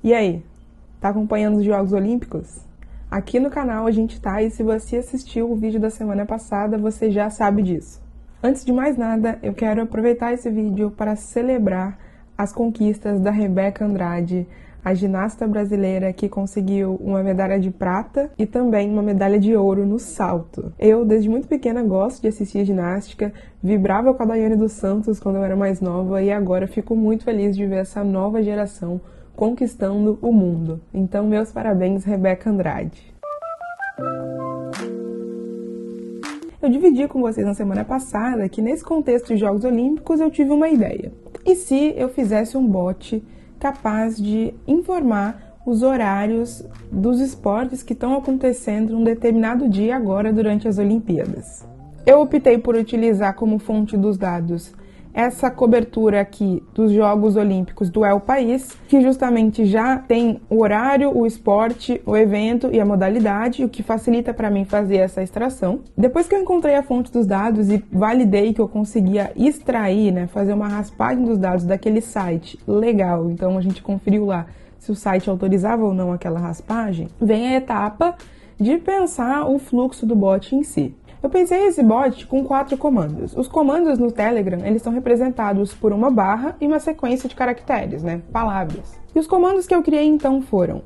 E aí, tá acompanhando os Jogos Olímpicos? Aqui no canal a gente tá, e se você assistiu o vídeo da semana passada, você já sabe disso. Antes de mais nada, eu quero aproveitar esse vídeo para celebrar as conquistas da Rebeca Andrade, a ginasta brasileira que conseguiu uma medalha de prata e também uma medalha de ouro no salto. Eu, desde muito pequena, gosto de assistir ginástica, vibrava com a Daiane dos Santos quando eu era mais nova e agora fico muito feliz de ver essa nova geração conquistando o mundo. Então, meus parabéns, Rebeca Andrade. Eu dividi com vocês na semana passada que nesse contexto de Jogos Olímpicos eu tive uma ideia. E se eu fizesse um bot capaz de informar os horários dos esportes que estão acontecendo num determinado dia agora durante as Olimpíadas? Eu optei por utilizar como fonte dos dados essa cobertura aqui dos Jogos Olímpicos do El País, que justamente já tem o horário, o esporte, o evento e a modalidade, o que facilita para mim fazer essa extração. Depois que eu encontrei a fonte dos dados e validei que eu conseguia extrair, fazer uma raspagem dos dados daquele site legal, então a gente conferiu lá se o site autorizava ou não aquela raspagem, vem a etapa de pensar o fluxo do bot em si. Eu pensei esse bot com 4 comandos. Os comandos no Telegram, eles são representados por uma barra e uma sequência de caracteres, palavras. E os comandos que eu criei então foram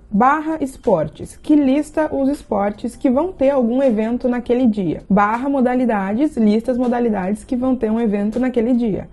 /esportes, que lista os esportes que vão ter algum evento naquele dia. /modalidades, lista as modalidades que vão ter um evento naquele dia.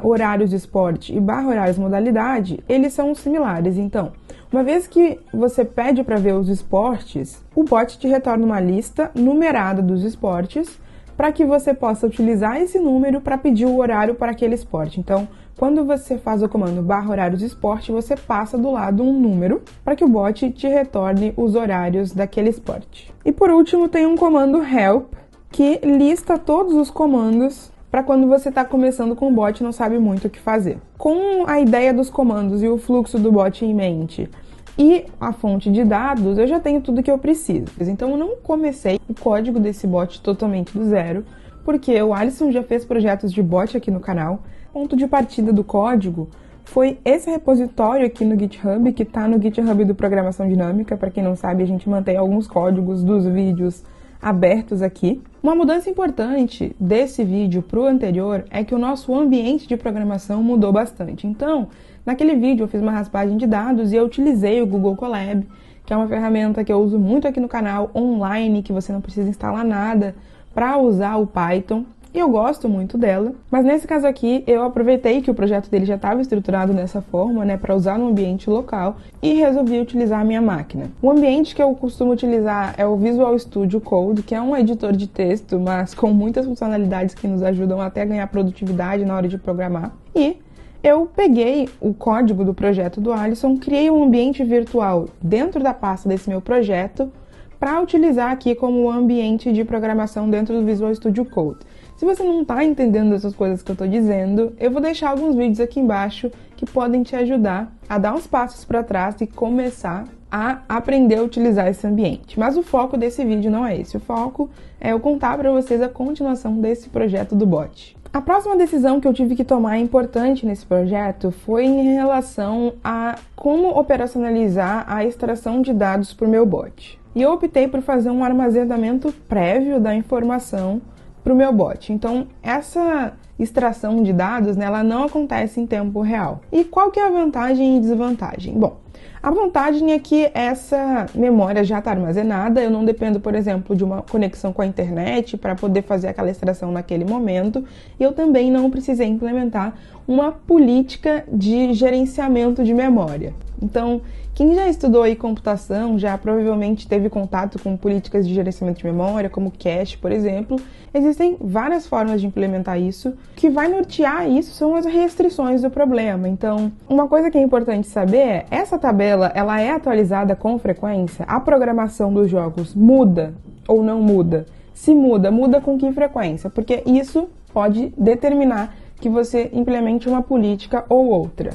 /horários de esporte e /horários modalidade, eles são similares, então. Uma vez que você pede para ver os esportes, o bot te retorna uma lista numerada dos esportes para que você possa utilizar esse número para pedir o horário para aquele esporte. Então, quando você faz o comando /horários de esporte, você passa do lado um número para que o bot te retorne os horários daquele esporte. E por último, tem um comando help que lista todos os comandos para quando você está começando com o bot e não sabe muito o que fazer. Com a ideia dos comandos e o fluxo do bot em mente e a fonte de dados, eu já tenho tudo que eu preciso. Então eu não comecei o código desse bot totalmente do zero, porque o Alisson já fez projetos de bot aqui no canal. O ponto de partida do código foi esse repositório aqui no GitHub, que está no GitHub do Programação Dinâmica. Para quem não sabe, a gente mantém alguns códigos dos vídeos abertos aqui. Uma mudança importante desse vídeo para o anterior é que o nosso ambiente de programação mudou bastante. Então, naquele vídeo eu fiz uma raspagem de dados e eu utilizei o Google Colab, que é uma ferramenta que eu uso muito aqui no canal, online, que você não precisa instalar nada para usar o Python. E eu gosto muito dela, mas nesse caso aqui eu aproveitei que o projeto dele já estava estruturado dessa forma, para usar no ambiente local, e resolvi utilizar a minha máquina. O ambiente que eu costumo utilizar é o Visual Studio Code, que é um editor de texto, mas com muitas funcionalidades que nos ajudam até a ganhar produtividade na hora de programar. E eu peguei o código do projeto do Alisson, criei um ambiente virtual dentro da pasta desse meu projeto para utilizar aqui como ambiente de programação dentro do Visual Studio Code. Se você não está entendendo essas coisas que eu estou dizendo, eu vou deixar alguns vídeos aqui embaixo que podem te ajudar a dar uns passos para trás e começar a aprender a utilizar esse ambiente. Mas o foco desse vídeo não é esse. O foco é eu contar para vocês a continuação desse projeto do bot. A próxima decisão que eu tive que tomar importante nesse projeto foi em relação a como operacionalizar a extração de dados para o meu bot. E eu optei por fazer um armazenamento prévio da informação para o meu bot. Então, essa extração de dados, ela não acontece em tempo real. E qual que é a vantagem e desvantagem? Bom, a vantagem é que essa memória já está armazenada, eu não dependo, por exemplo, de uma conexão com a internet para poder fazer aquela extração naquele momento, e eu também não precisei implementar uma política de gerenciamento de memória. Então, quem já estudou aí computação, já provavelmente teve contato com políticas de gerenciamento de memória, como cache, por exemplo. Existem várias formas de implementar isso. O que vai nortear isso são as restrições do problema. Então, uma coisa que é importante saber é, essa tabela, ela é atualizada com frequência? A programação dos jogos muda ou não muda? Se muda, muda com que frequência? Porque isso pode determinar que você implemente uma política ou outra.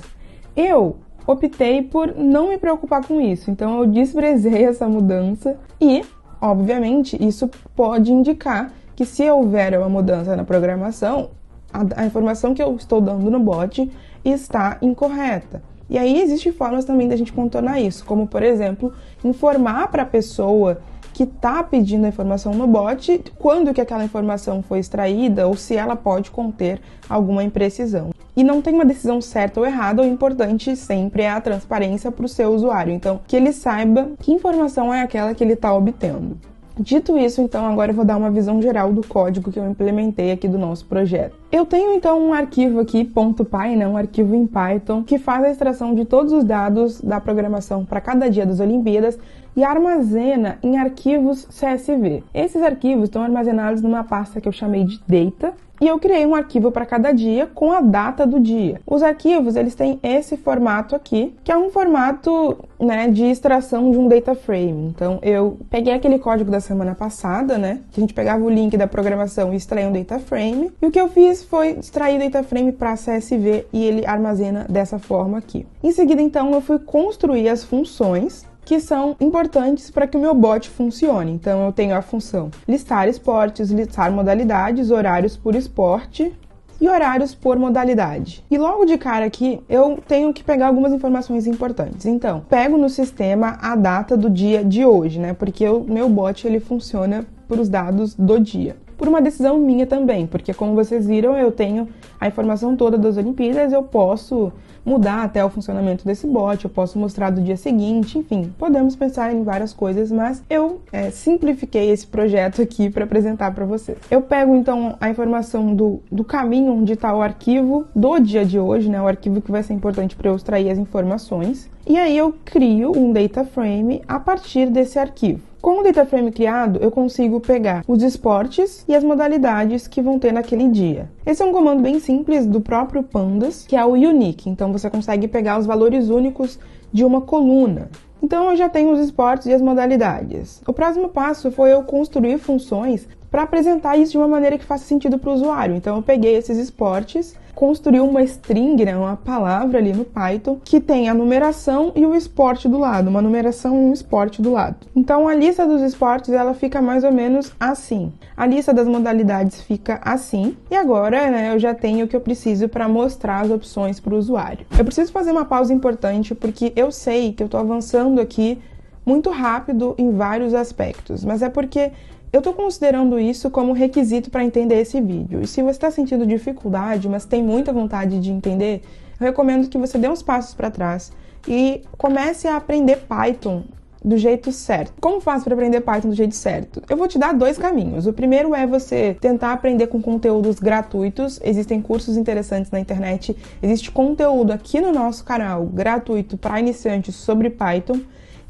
Eu optei por não me preocupar com isso, então eu desprezei essa mudança e, obviamente, isso pode indicar que se houver uma mudança na programação, a informação que eu estou dando no bot está incorreta. E aí existem formas também da gente contornar isso, como por exemplo, informar para a pessoa que está pedindo a informação no bot quando que aquela informação foi extraída ou se ela pode conter alguma imprecisão. E não tem uma decisão certa ou errada, o importante sempre é a transparência para o seu usuário, então que ele saiba que informação é aquela que ele está obtendo. Dito isso, então, agora eu vou dar uma visão geral do código que eu implementei aqui do nosso projeto. Eu tenho, então, um arquivo aqui, .py, né, um arquivo em Python, que faz a extração de todos os dados da programação para cada dia das Olimpíadas e armazena em arquivos CSV. Esses arquivos estão armazenados numa pasta que eu chamei de Data, e eu criei um arquivo para cada dia com a data do dia. Os arquivos, eles têm esse formato aqui, que é um formato, né, de extração de um data frame. Então, eu peguei aquele código da semana passada, né, que a gente pegava o link da programação e extraía um data frame, e o que eu fiz foi extrair o data frame para CSV e ele armazena dessa forma aqui. Em seguida, então, eu fui construir as funções que são importantes para que o meu bot funcione. Então, eu tenho a função listar esportes, listar modalidades, horários por esporte e horários por modalidade. E logo de cara aqui, eu tenho que pegar algumas informações importantes. Então, pego no sistema a data do dia de hoje, né? Porque o meu bot, ele funciona por os dados do dia. Por uma decisão minha também, porque como vocês viram, eu tenho a informação toda das Olimpíadas, eu posso mudar até o funcionamento desse bot, eu posso mostrar do dia seguinte, enfim, podemos pensar em várias coisas, mas eu simplifiquei esse projeto aqui para apresentar para vocês. Eu pego então a informação do caminho onde está o arquivo do dia de hoje, né, o arquivo que vai ser importante para eu extrair as informações, e aí eu crio um data frame a partir desse arquivo. Com o data frame criado, eu consigo pegar os esportes e as modalidades que vão ter naquele dia. Esse é um comando bem simples do próprio Pandas, que é o unique. Então, você consegue pegar os valores únicos de uma coluna. Então, eu já tenho os esportes e as modalidades. O próximo passo foi eu construir funções para apresentar isso de uma maneira que faça sentido para o usuário. Então, eu peguei esses esportes, construí uma string, né, uma palavra ali no Python, que tem a numeração e o esporte do lado, uma numeração e um esporte do lado. Então, a lista dos esportes, ela fica mais ou menos assim. A lista das modalidades fica assim. E agora, né, eu já tenho o que eu preciso para mostrar as opções para o usuário. Eu preciso fazer uma pausa importante, porque eu sei que eu estou avançando aqui muito rápido em vários aspectos, mas é porque eu estou considerando isso como requisito para entender esse vídeo. E se você está sentindo dificuldade, mas tem muita vontade de entender, eu recomendo que você dê uns passos para trás e comece a aprender Python do jeito certo. Como faço para aprender Python do jeito certo? Eu vou te dar dois caminhos. O primeiro é você tentar aprender com conteúdos gratuitos. Existem cursos interessantes na internet. Existe conteúdo aqui no nosso canal gratuito para iniciantes sobre Python.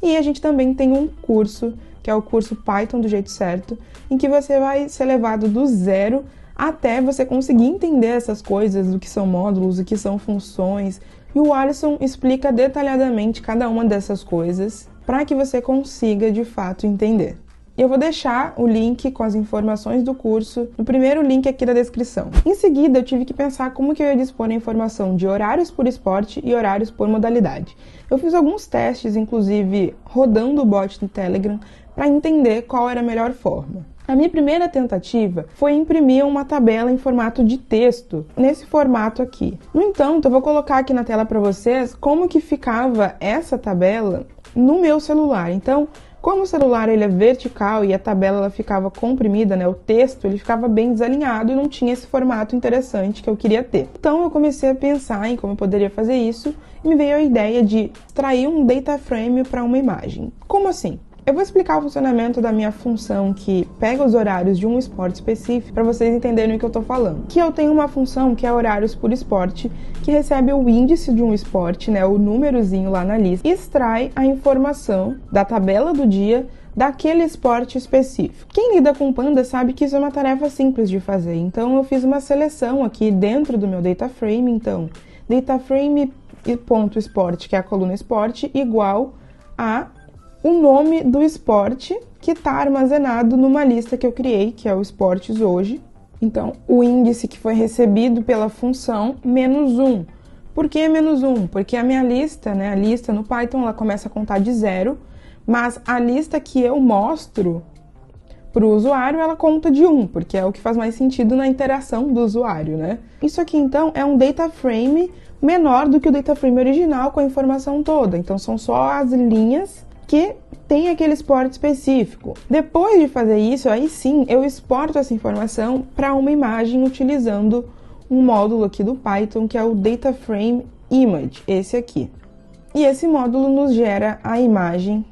E a gente também tem um curso, que é o curso Python do jeito certo, em que você vai ser levado do zero até você conseguir entender essas coisas, o que são módulos, o que são funções. E o Alisson explica detalhadamente cada uma dessas coisas para que você consiga, de fato, entender. Eu vou deixar o link com as informações do curso no primeiro link aqui da descrição. Em seguida, eu tive que pensar como que eu ia dispor a informação de horários por esporte e horários por modalidade. Eu fiz alguns testes, inclusive rodando o bot no Telegram, para entender qual era a melhor forma. A minha primeira tentativa foi imprimir uma tabela em formato de texto, nesse formato aqui. No entanto, eu vou colocar aqui na tela para vocês como que ficava essa tabela no meu celular. Então, como o celular ele é vertical e a tabela ela ficava comprimida, né, o texto ele ficava bem desalinhado e não tinha esse formato interessante que eu queria ter. Então eu comecei a pensar em como eu poderia fazer isso e me veio a ideia de extrair um data frame para uma imagem. Como assim? Eu vou explicar o funcionamento da minha função que pega os horários de um esporte específico para vocês entenderem o que eu estou falando. Que eu tenho uma função que é horários por esporte, que recebe o índice de um esporte, né, o númerozinho lá na lista, e extrai a informação da tabela do dia daquele esporte específico. Quem lida com Panda sabe que isso é uma tarefa simples de fazer, então eu fiz uma seleção aqui dentro do meu data frame, então dataframe.esporte, que é a coluna esporte, igual a o nome do esporte que está armazenado numa lista que eu criei, que é o esportes hoje. Então, o índice que foi recebido pela função -1. Por que -1? Porque a minha lista, né, a lista no Python, ela começa a contar de 0, mas a lista que eu mostro para o usuário, ela conta de 1, porque é o que faz mais sentido na interação do usuário, né? Isso aqui, então, é um data frame menor do que o data frame original com a informação toda. Então são só as linhas que tem aquele export específico. Depois de fazer isso, aí sim eu exporto essa informação para uma imagem utilizando um módulo aqui do Python que é o data frame image, esse aqui. E esse módulo nos gera a imagem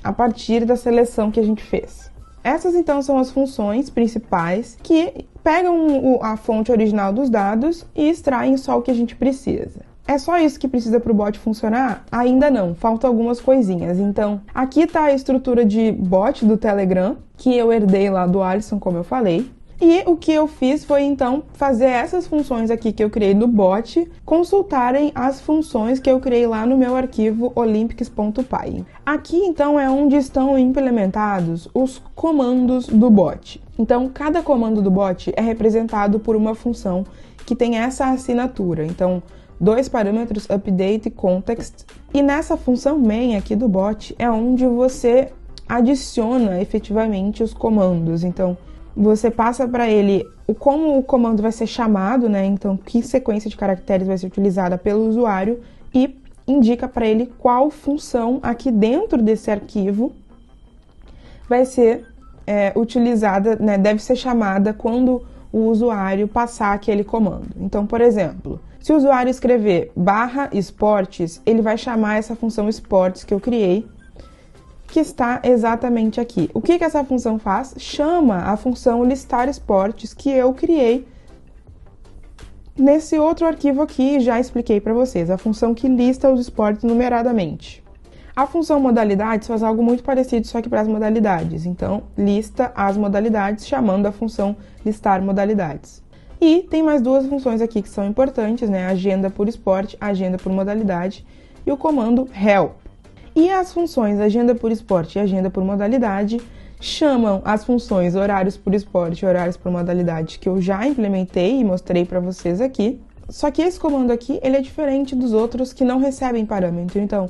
a partir da seleção que a gente fez. Essas então são as funções principais que pegam a fonte original dos dados e extraem só o que a gente precisa. É só isso que precisa para o bot funcionar? Ainda não, faltam algumas coisinhas. Então, aqui está a estrutura de bot do Telegram, que eu herdei lá do Alisson, como eu falei. E o que eu fiz foi, então, fazer essas funções aqui que eu criei do bot consultarem as funções que eu criei lá no meu arquivo olympics.py. Aqui, então, é onde estão implementados os comandos do bot. Então, cada comando do bot é representado por uma função que tem essa assinatura. Então, 2 parâmetros, update e context. E nessa função main aqui do bot é onde você adiciona efetivamente os comandos. Então, você passa para ele como o comando vai ser chamado, né? Então, que sequência de caracteres vai ser utilizada pelo usuário e indica para ele qual função aqui dentro desse arquivo vai ser utilizada, né? Deve ser chamada quando o usuário passar aquele comando. Então, por exemplo, se o usuário escrever /esportes, ele vai chamar essa função esportes que eu criei, que está exatamente aqui. O que essa função faz? Chama a função listar esportes que eu criei nesse outro arquivo aqui, já expliquei para vocês, a função que lista os esportes numeradamente. A função modalidades faz algo muito parecido, só que para as modalidades. Então, lista as modalidades chamando a função listar modalidades. E tem mais duas funções aqui que são importantes, né? Agenda por esporte, agenda por modalidade e o comando help. E as funções agenda por esporte e agenda por modalidade chamam as funções horários por esporte e horários por modalidade que eu já implementei e mostrei para vocês aqui. Só que esse comando aqui, ele é diferente dos outros que não recebem parâmetro. Então,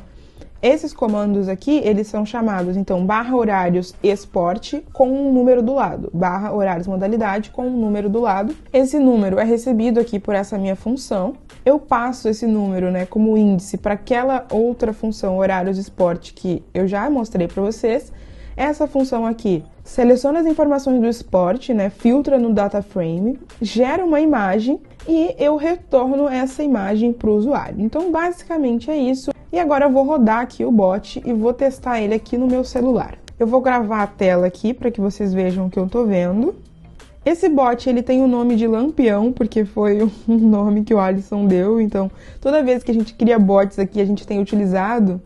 esses comandos aqui, eles são chamados, então, /horários esporte com um número do lado, /horários modalidade com um número do lado. Esse número é recebido aqui por essa minha função. Eu passo esse número, né, como índice para aquela outra função horários esporte que eu já mostrei para vocês. Essa função aqui seleciona as informações do esporte, né, filtra no data frame, gera uma imagem e eu retorno essa imagem para o usuário. Então, basicamente é isso. E agora eu vou rodar aqui o bot e vou testar ele aqui no meu celular. Eu vou gravar a tela aqui para que vocês vejam o que eu tô vendo. Esse bot, ele tem o nome de Lampião, porque foi um nome que o Alisson deu. Então, toda vez que a gente cria bots aqui, a gente tem utilizado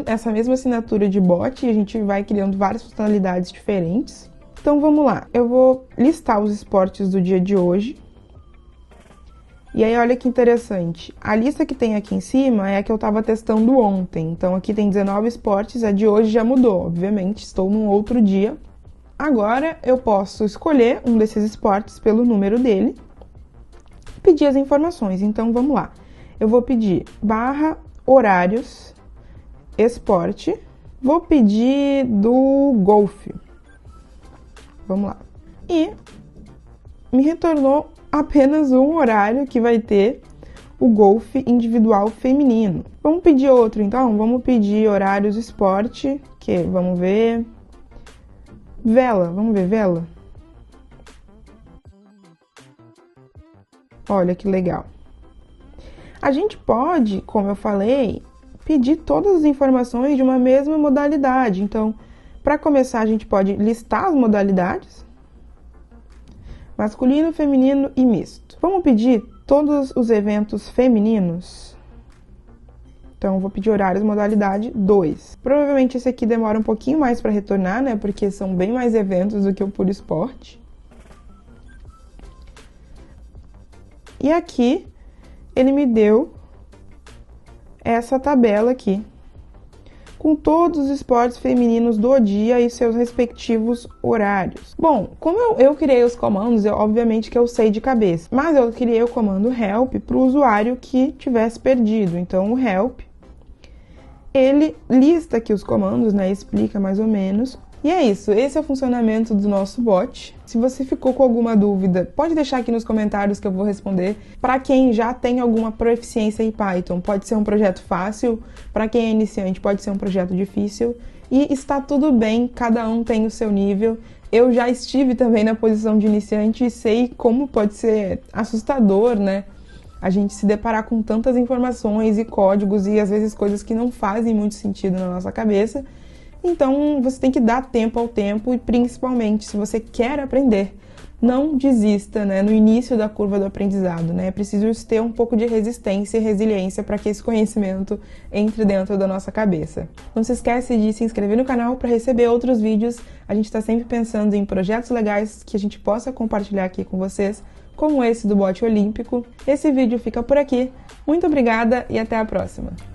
essa mesma assinatura de bot e a gente vai criando várias funcionalidades diferentes. Então, vamos lá. Eu vou listar os esportes do dia de hoje. E aí, olha que interessante. A lista que tem aqui em cima é a que eu estava testando ontem. Então, aqui tem 19 esportes, a de hoje já mudou, obviamente. Estou num outro dia. Agora, eu posso escolher um desses esportes pelo número dele e pedir as informações. Então, vamos lá. Eu vou pedir /horários esporte. Vou pedir do golfe. Vamos lá. E me retornou apenas um horário que vai ter o golfe individual feminino. Vamos pedir outro, então? Vamos pedir horários esporte, vamos ver... Vela, vamos ver vela? Olha que legal. A gente pode, como eu falei, pedir todas as informações de uma mesma modalidade. Então, para começar, a gente pode listar as modalidades. Masculino, feminino e misto. Vamos pedir todos os eventos femininos? Então, vou pedir horários, modalidade 2. Provavelmente esse aqui demora um pouquinho mais para retornar, né? Porque são bem mais eventos do que o puro esporte. E aqui, ele me deu essa tabela aqui, com todos os esportes femininos do dia e seus respectivos horários. Bom, como eu criei os comandos, obviamente que eu sei de cabeça, mas eu criei o comando help para o usuário que tivesse perdido. Então, o help, ele lista aqui os comandos, né, explica mais ou menos E é isso, esse é o funcionamento do nosso bot. Se você ficou com alguma dúvida, pode deixar aqui nos comentários que eu vou responder. Para quem já tem alguma proficiência em Python, pode ser um projeto fácil. Para quem é iniciante, pode ser um projeto difícil. E está tudo bem, cada um tem o seu nível. Eu já estive também na posição de iniciante e sei como pode ser assustador, né? A gente se deparar com tantas informações e códigos e às vezes coisas que não fazem muito sentido na nossa cabeça. Então, você tem que dar tempo ao tempo e, principalmente, se você quer aprender, não desista, né, no início da curva do aprendizado, né? É preciso ter um pouco de resistência e resiliência para que esse conhecimento entre dentro da nossa cabeça. Não se esquece de se inscrever no canal para receber outros vídeos. A gente está sempre pensando em projetos legais que a gente possa compartilhar aqui com vocês, como esse do bot olímpico. Esse vídeo fica por aqui. Muito obrigada e até a próxima!